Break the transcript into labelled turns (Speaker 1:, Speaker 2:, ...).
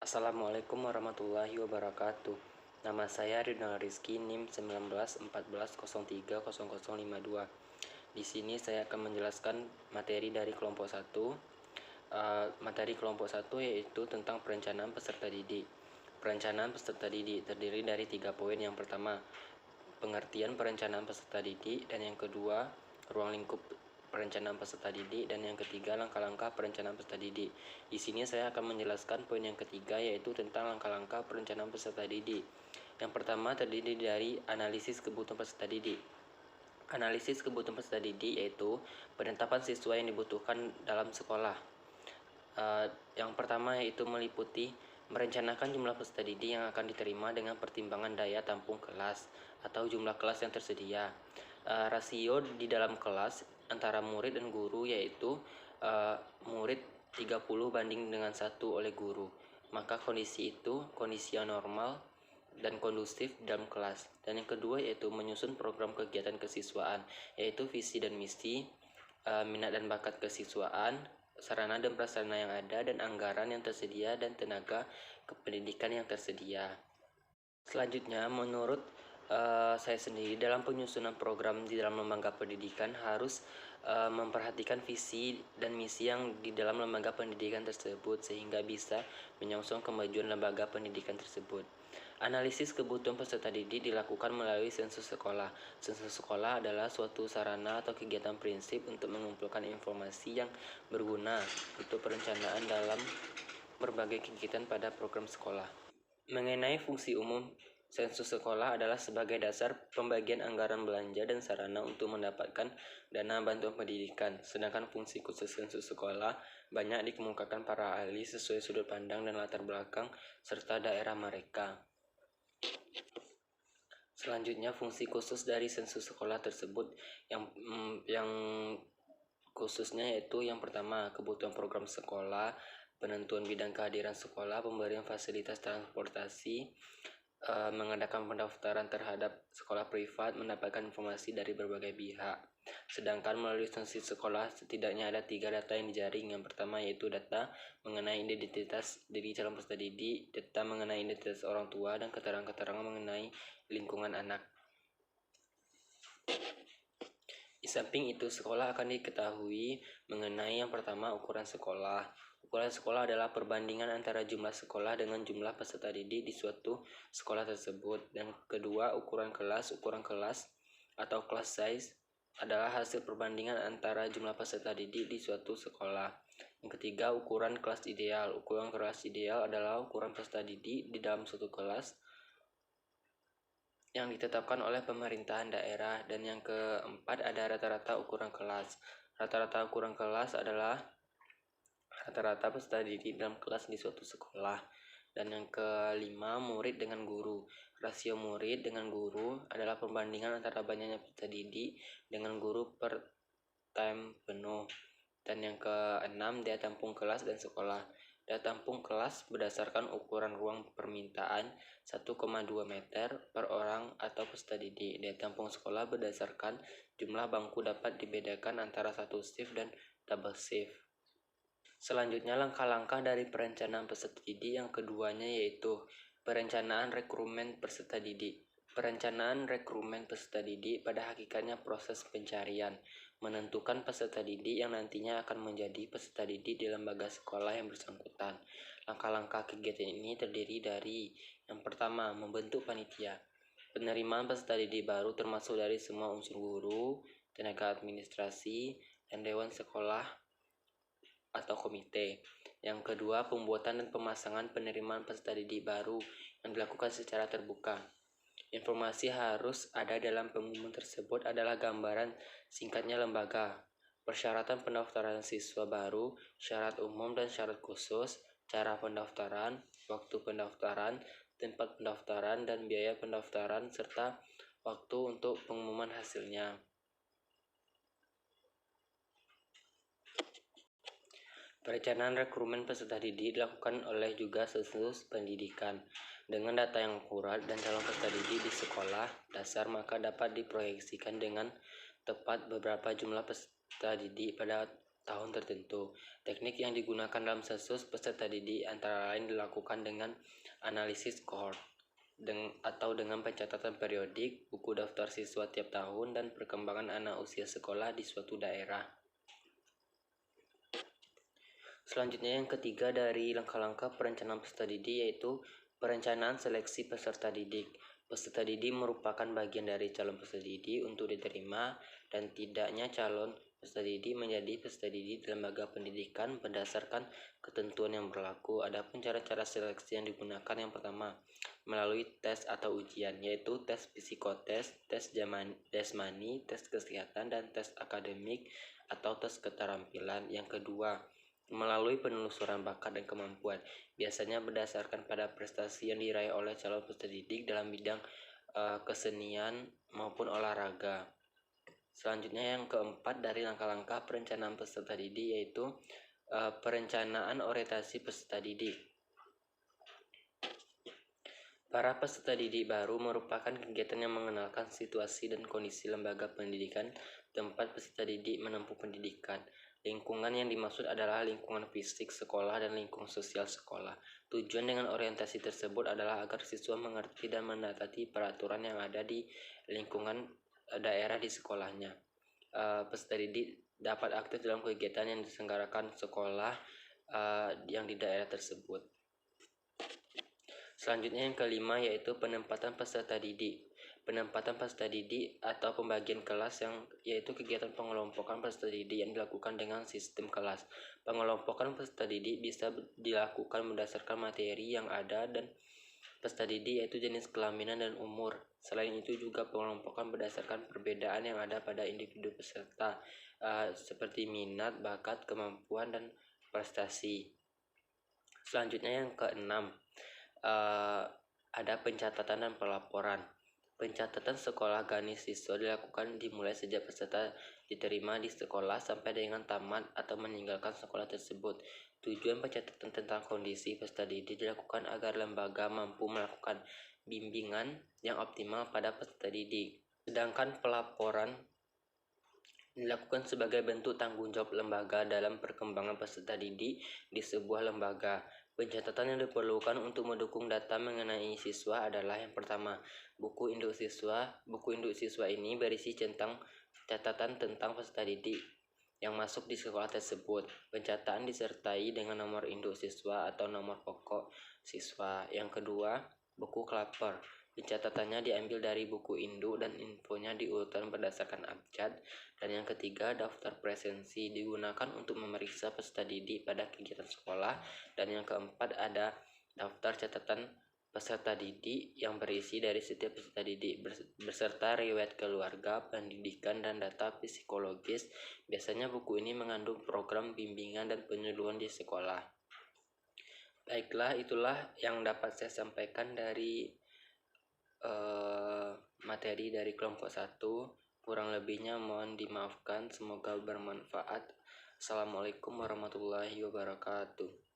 Speaker 1: Assalamualaikum warahmatullahi wabarakatuh. Nama saya Ridwan Rizky, NIM 1914030052. Di sini saya akan menjelaskan materi dari kelompok 1. Materi kelompok 1 yaitu tentang perencanaan peserta didik. Perencanaan peserta didik terdiri dari 3 poin. Yang pertama, pengertian perencanaan peserta didik, dan yang kedua, ruang lingkup perencanaan peserta didik, dan yang ketiga, langkah-langkah perencanaan peserta didik. Di sini saya akan menjelaskan poin yang ketiga, yaitu tentang langkah-langkah perencanaan peserta didik. Yang pertama terdiri dari analisis kebutuhan peserta didik. Analisis kebutuhan peserta didik yaitu penetapan siswa yang dibutuhkan dalam sekolah. Yang pertama yaitu meliputi merencanakan jumlah peserta didik yang akan diterima dengan pertimbangan daya tampung kelas atau jumlah kelas yang tersedia. Rasio di dalam kelas antara murid dan guru yaitu murid 30 banding dengan 1 oleh guru. Maka kondisi itu kondisi yang normal dan kondusif dalam kelas. Dan yang kedua yaitu menyusun program kegiatan kesiswaan, yaitu visi dan misi, minat dan bakat kesiswaan, sarana dan prasarana yang ada, dan anggaran yang tersedia, dan tenaga kependidikan yang tersedia. Selanjutnya, menurut saya sendiri, dalam penyusunan program di dalam lembaga pendidikan harus memperhatikan visi dan misi yang di dalam lembaga pendidikan tersebut sehingga bisa menyongsong kemajuan lembaga pendidikan tersebut. Analisis kebutuhan peserta didik dilakukan melalui sensus sekolah. Sensus sekolah adalah suatu sarana atau kegiatan prinsip untuk mengumpulkan informasi yang berguna untuk perencanaan dalam berbagai kegiatan pada program sekolah. Mengenai fungsi umum, sensus sekolah adalah sebagai dasar pembagian anggaran belanja dan sarana untuk mendapatkan dana bantuan pendidikan. Sedangkan fungsi khusus sensus sekolah banyak dikemukakan para ahli sesuai sudut pandang dan latar belakang serta daerah mereka. Selanjutnya, fungsi khusus dari sensus sekolah tersebut yang khususnya yaitu yang pertama, kebutuhan program sekolah, penentuan bidang kehadiran sekolah, pemberian fasilitas transportasi, mengadakan pendaftaran terhadap sekolah privat, mendapatkan informasi dari berbagai pihak. Sedangkan melalui sensus sekolah setidaknya ada 3 data yang dijaring. Yang pertama yaitu data mengenai identitas diri calon peserta didik, data mengenai identitas orang tua, dan keterangan-keterangan mengenai lingkungan anak. Di samping itu, sekolah akan diketahui mengenai yang pertama ukuran sekolah. Ukuran sekolah adalah perbandingan antara jumlah sekolah dengan jumlah peserta didik di suatu sekolah tersebut. Dan kedua, ukuran kelas. Ukuran kelas atau class size adalah hasil perbandingan antara jumlah peserta didik di suatu sekolah. Yang ketiga, ukuran kelas ideal. Ukuran kelas ideal adalah ukuran peserta didik di dalam suatu kelas yang ditetapkan oleh pemerintahan daerah. Dan yang keempat, ada rata-rata ukuran kelas. Rata-rata ukuran kelas adalah rata-rata peserta didik dalam kelas di suatu sekolah. Dan yang kelima, murid dengan guru. Rasio murid dengan guru adalah perbandingan antara banyaknya peserta didik dengan guru per time penuh. Dan yang keenam, daya tampung kelas dan sekolah. Daya tampung kelas berdasarkan ukuran ruang permintaan 1,2 meter per orang atau peserta didik. Daya tampung sekolah berdasarkan jumlah bangku dapat dibedakan antara satu shift dan double shift. Selanjutnya, langkah-langkah dari perencanaan peserta didik yang keduanya yaitu perencanaan rekrumen peserta didik. Perencanaan rekrumen peserta didik pada hakikatnya proses pencarian, menentukan peserta didik yang nantinya akan menjadi peserta didik di lembaga sekolah yang bersangkutan. Langkah-langkah kegiatan ini terdiri dari yang pertama, membentuk panitia. Penerimaan peserta didik baru termasuk dari semua unsur guru, tenaga administrasi, dan dewan sekolah atau komite. Yang kedua, pembuatan dan pemasangan penerimaan peserta didik baru yang dilakukan secara terbuka. Informasi harus ada dalam pengumuman tersebut adalah gambaran singkatnya lembaga, persyaratan pendaftaran siswa baru, syarat umum dan syarat khusus, cara pendaftaran, waktu pendaftaran, tempat pendaftaran, dan biaya pendaftaran, serta waktu untuk pengumuman hasilnya. Perencanaan rekrumen peserta didik dilakukan oleh juga sensus pendidikan. Dengan data yang akurat dan calon peserta didik di sekolah dasar, maka dapat diproyeksikan dengan tepat beberapa jumlah peserta didik pada tahun tertentu. Teknik yang digunakan dalam sensus peserta didik antara lain dilakukan dengan analisis cohort atau dengan pencatatan periodik, buku daftar siswa tiap tahun, dan perkembangan anak usia sekolah di suatu daerah. Selanjutnya yang ketiga dari langkah-langkah perencanaan peserta didik yaitu perencanaan seleksi peserta didik. Peserta didik merupakan bagian dari calon peserta didik untuk diterima dan tidaknya calon peserta didik menjadi peserta didik di lembaga pendidikan berdasarkan ketentuan yang berlaku. Adapun cara-cara seleksi yang digunakan yang pertama melalui tes atau ujian yaitu tes psikotes, tes jasmani, tes kesehatan, dan tes akademik atau tes keterampilan. Yang kedua melalui penelusuran bakat dan kemampuan, biasanya berdasarkan pada prestasi yang diraih oleh calon peserta didik dalam bidang kesenian maupun olahraga. Selanjutnya yang keempat dari langkah-langkah perencanaan peserta didik yaitu perencanaan orientasi peserta didik. Para peserta didik baru merupakan kegiatan yang mengenalkan situasi dan kondisi lembaga pendidikan tempat peserta didik menempuh pendidikan. Lingkungan yang dimaksud adalah lingkungan fisik sekolah dan lingkungan sosial sekolah. Tujuan dengan orientasi tersebut adalah agar siswa mengerti dan mendapati peraturan yang ada di lingkungan daerah di sekolahnya. Peserta didik dapat aktif dalam kegiatan yang diselenggarakan sekolah yang di daerah tersebut. Selanjutnya yang kelima yaitu penempatan peserta didik. Penempatan peserta didik atau pembagian kelas yaitu kegiatan pengelompokan peserta didik yang dilakukan dengan sistem kelas. Pengelompokan peserta didik bisa dilakukan berdasarkan materi yang ada dan peserta didik yaitu jenis kelaminan dan umur. Selain itu juga pengelompokan berdasarkan perbedaan yang ada pada individu peserta seperti minat, bakat, kemampuan, dan prestasi. Selanjutnya yang keenam ada pencatatan dan pelaporan. Pencatatan sekolah ganis siswa dilakukan dimulai sejak peserta diterima di sekolah sampai dengan tamat atau meninggalkan sekolah tersebut. Tujuan pencatatan tentang kondisi peserta didik dilakukan agar lembaga mampu melakukan bimbingan yang optimal pada peserta didik. Sedangkan pelaporan dilakukan sebagai bentuk tanggung jawab lembaga dalam perkembangan peserta didik di sebuah lembaga. Pencatatan yang diperlukan untuk mendukung data mengenai siswa adalah yang pertama, buku induk siswa. Buku induk siswa ini berisi catatan tentang peserta didik yang masuk di sekolah tersebut. Pencatatan disertai dengan nomor induk siswa atau nomor pokok siswa. Yang kedua, buku klaper. Pencatatannya diambil dari buku induk dan infonya diurutkan berdasarkan abjad. Dan yang ketiga, daftar presensi digunakan untuk memeriksa peserta didik pada kegiatan sekolah. Dan yang keempat, ada daftar catatan peserta didik yang berisi dari setiap peserta didik beserta riwayat keluarga, pendidikan, dan data psikologis. Biasanya buku ini mengandung program bimbingan dan penyuluhan di sekolah. Baiklah, itulah yang dapat saya sampaikan dari materi dari kelompok 1. Kurang lebihnya mohon dimaafkan, semoga bermanfaat. Assalamualaikum warahmatullahi wabarakatuh.